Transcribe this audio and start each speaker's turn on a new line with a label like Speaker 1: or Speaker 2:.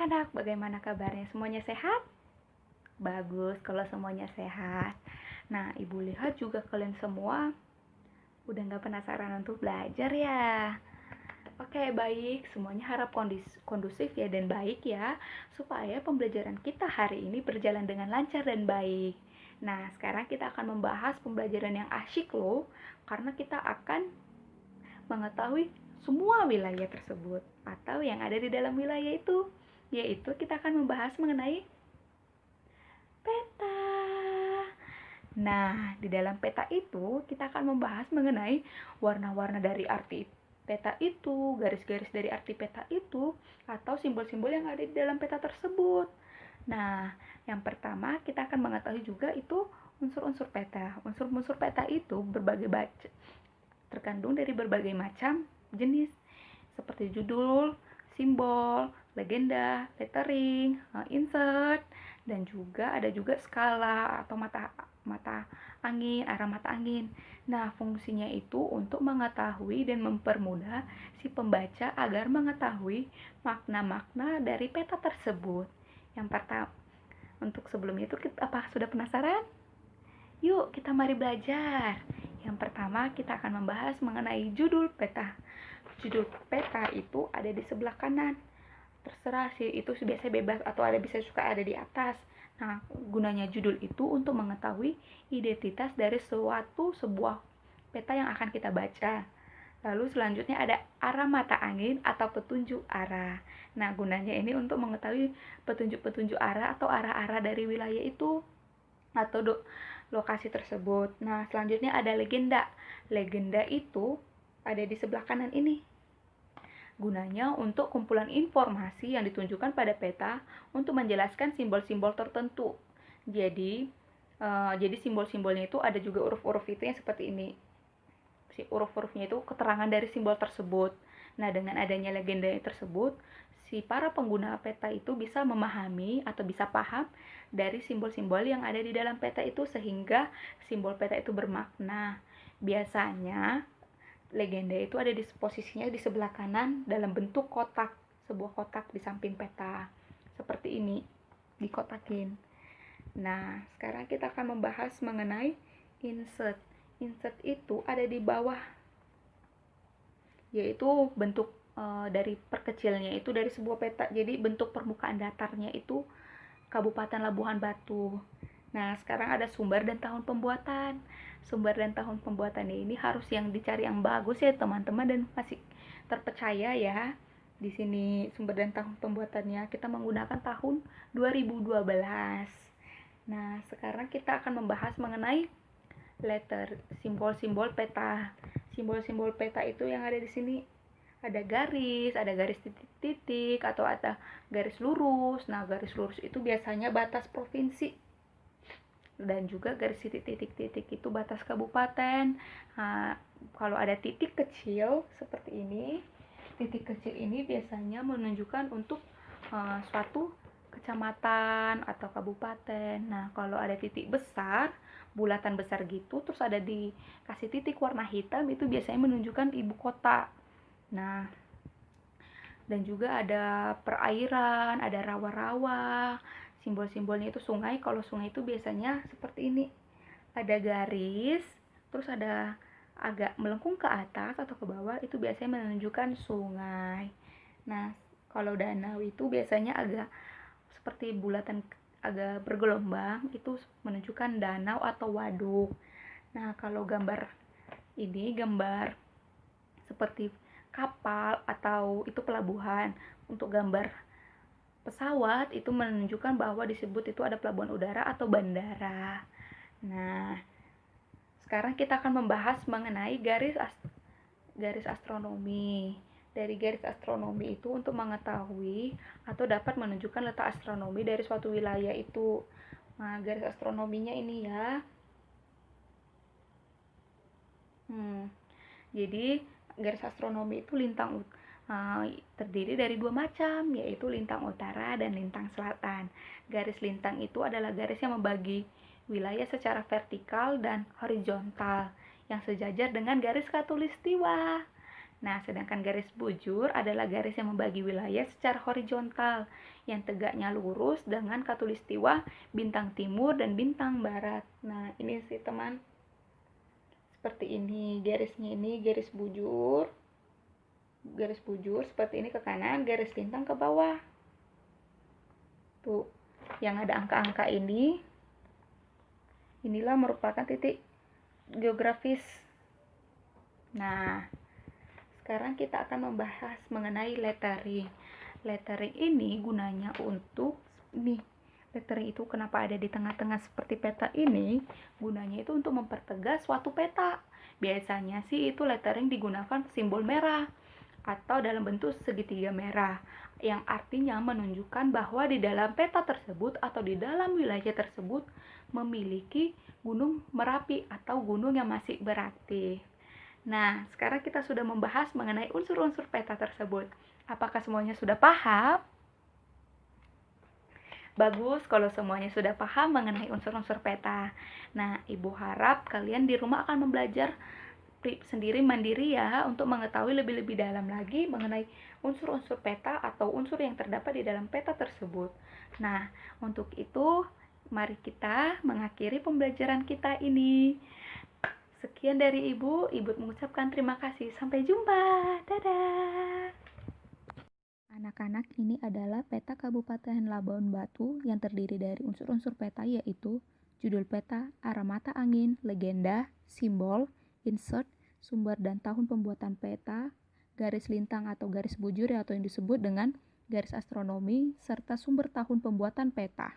Speaker 1: anak-anak, bagaimana kabarnya? Semuanya sehat? Bagus kalau semuanya sehat. Nah, Ibu lihat juga kalian semua udah gak penasaran untuk belajar ya? Oke, baik. Semuanya harap kondusif ya dan baik ya, supaya pembelajaran kita hari ini berjalan dengan lancar dan baik. Nah, sekarang kita akan membahas pembelajaran yang asyik loh, karena kita akan mengetahui semua wilayah tersebut atau yang ada di dalam wilayah itu, yaitu kita akan membahas mengenai peta. Nah, di dalam peta itu kita akan membahas mengenai warna-warna dari arti peta itu, garis-garis dari arti peta itu, atau simbol-simbol yang ada di dalam peta tersebut. Nah, yang pertama kita akan mengetahui juga itu unsur-unsur peta. Unsur-unsur peta itu terkandung dari berbagai macam jenis seperti judul, simbol, legenda, lettering, insert, dan juga ada juga skala atau mata angin, arah mata angin. Nah, fungsinya itu untuk mengetahui dan mempermudah si pembaca agar mengetahui makna-makna dari peta tersebut. Yang pertama, untuk sebelum itu apa sudah penasaran? Yuk, kita mari belajar. Yang pertama, kita akan membahas mengenai judul peta. Judul peta itu ada di sebelah kanan. Terserah sih, itu biasanya bebas atau bisa suka ada di atas. Nah, gunanya judul itu untuk mengetahui identitas dari sebuah peta yang akan kita baca. Lalu selanjutnya ada arah mata angin atau petunjuk arah. Nah, gunanya ini untuk mengetahui petunjuk-petunjuk arah atau arah-arah dari wilayah itu atau lokasi tersebut. Nah, selanjutnya ada legenda. Legenda itu ada di sebelah kanan ini. Gunanya untuk kumpulan informasi yang ditunjukkan pada peta untuk menjelaskan simbol-simbol tertentu. Jadi simbol-simbolnya itu ada juga huruf-huruf itu yang seperti ini. Si huruf-hurufnya itu keterangan dari simbol tersebut. Nah, dengan adanya legenda tersebut, si para pengguna peta itu bisa memahami atau bisa paham dari simbol-simbol yang ada di dalam peta itu sehingga simbol peta itu bermakna. Biasanya legenda itu ada di posisinya di sebelah kanan dalam bentuk kotak, sebuah kotak di samping peta. Seperti ini, dikotakin. Nah, sekarang kita akan membahas mengenai insert. Insert itu ada di bawah, yaitu bentuk dari perkecilnya itu dari sebuah peta. Jadi bentuk permukaan datarnya itu Kabupaten Labuhan Batu. Nah, sekarang ada sumber dan tahun pembuatan. Sumber dan tahun pembuatannya ini harus yang dicari yang bagus ya teman-teman dan masih terpercaya ya. Di sini sumber dan tahun pembuatannya kita menggunakan tahun 2012. Nah, sekarang kita akan membahas mengenai simbol-simbol peta. Simbol-simbol peta itu yang ada di sini ada garis titik-titik atau ada garis lurus. Nah, garis lurus itu biasanya batas provinsi. Dan juga garis titik-titik itu batas kabupaten. Nah, kalau ada titik kecil seperti ini, titik kecil ini biasanya menunjukkan untuk suatu kecamatan atau kabupaten. Nah, kalau ada titik besar, bulatan besar gitu, terus ada dikasih titik warna hitam, itu biasanya menunjukkan ibu kota. Nah, dan juga ada perairan, ada rawa-rawa. Simbol-simbolnya itu sungai. Kalau sungai itu biasanya seperti ini. Ada garis, terus ada agak melengkung ke atas atau ke bawah, itu biasanya menunjukkan sungai. Nah, kalau danau itu biasanya agak seperti bulatan agak bergelombang, itu menunjukkan danau atau waduk. Nah, kalau gambar ini gambar seperti kapal atau itu pelabuhan. Untuk gambar pesawat itu menunjukkan bahwa disebut itu ada pelabuhan udara atau bandara. Nah, sekarang kita akan membahas mengenai garis astronomi. Dari garis astronomi itu untuk mengetahui atau dapat menunjukkan letak astronomi dari suatu wilayah itu. Nah, garis astronominya ini ya. Jadi garis astronomi itu terdiri dari dua macam, yaitu lintang utara dan lintang selatan. Garis lintang itu adalah garis yang membagi wilayah secara vertikal dan horizontal yang sejajar dengan garis khatulistiwa. Nah, sedangkan garis bujur adalah garis yang membagi wilayah secara horizontal yang tegaknya lurus dengan khatulistiwa bintang timur dan bintang barat. Nah, ini sih teman, seperti ini garisnya, ini garis bujur seperti ini ke kanan, garis lintang ke bawah. Tuh, yang ada angka-angka inilah merupakan titik geografis. Nah, sekarang kita akan membahas mengenai lettering. Lettering ini gunanya untuk lettering itu kenapa ada di tengah-tengah seperti peta ini? Gunanya itu untuk mempertegas suatu peta. Biasanya sih itu lettering digunakan simbol merah atau dalam bentuk segitiga merah, yang artinya menunjukkan bahwa di dalam peta tersebut atau di dalam wilayah tersebut memiliki gunung Merapi atau gunung yang masih beraktif. Nah, sekarang kita sudah membahas mengenai unsur-unsur peta tersebut. Apakah semuanya sudah paham? Bagus kalau semuanya sudah paham mengenai unsur-unsur peta. Nah, Ibu harap kalian di rumah akan belajar sendiri mandiri ya, untuk mengetahui lebih-lebih dalam lagi mengenai unsur-unsur peta atau unsur yang terdapat di dalam peta tersebut. Nah, untuk itu mari kita mengakhiri pembelajaran kita ini. Sekian dari Ibu mengucapkan terima kasih. Sampai jumpa. Dadah. Anak-anak, ini adalah peta Kabupaten Labuan Batu yang terdiri dari unsur-unsur peta, yaitu judul peta, arah mata angin, legenda, simbol, insert, sumber dan tahun pembuatan peta, garis lintang atau garis bujur atau yang disebut dengan garis astronomi, serta sumber tahun pembuatan peta.